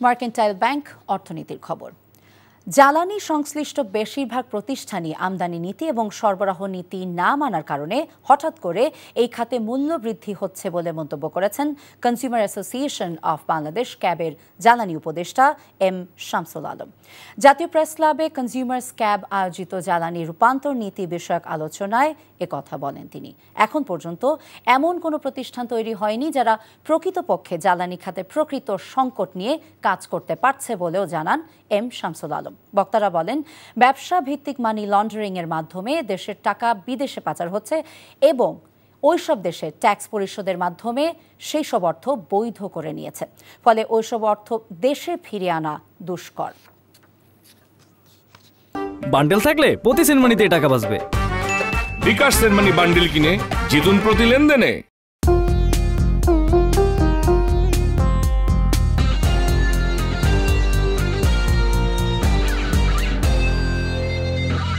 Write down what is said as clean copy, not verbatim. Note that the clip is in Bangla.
মার্কেন্টাইল ব্যাংক অর্থনীতির খবর। জ্বালানি সংশ্লিষ্ট বেশিরভাগ প্রতিষ্ঠানই আমদানি নীতি এবং সরবরাহ নীতি না মানার কারণে হঠাৎ করে এই খাতে মূল্য বৃদ্ধি হচ্ছে বলে মন্তব্য করেছেন কনজিউমার অ্যাসোসিয়েশন অফ বাংলাদেশ ক্যাবের জ্বালানি উপদেষ্টা এম শামসুল আলম। জাতীয় প্রেস ক্লাবে কনজিউমার্স ক্যাব আয়োজিত জ্বালানি রূপান্তর নীতি বিষয়ক আলোচনায় একথা বলেন তিনি। এখন পর্যন্ত এমন কোনো প্রতিষ্ঠান তৈরি হয়নি যারা প্রকৃতপক্ষে জ্বালানি খাতে প্রকৃত সংকট নিয়ে কাজ করতে পারছে বলেও জানান এম শামসুল আলম। বক্তারা বলেন, ব্যবসা ভিত্তিক মানি লন্ডারিং এর মাধ্যমে দেশের টাকা বিদেশে পাচার হচ্ছে এবং ওইসব দেশে ট্যাক্স পরিশোধের মাধ্যমে সেই সব অর্থ বৈধ করে নিয়েছে, ফলে ওইসব অর্থ দেশে ফিরিয়ে আনা দুষ্কর। বান্ডেল থাকলে প্রতি সেনমানিতে টাকা বাঁচবে। বিকাশ সেনমানি বান্ডেল কিনে জিতুন প্রতি লেনদেনে।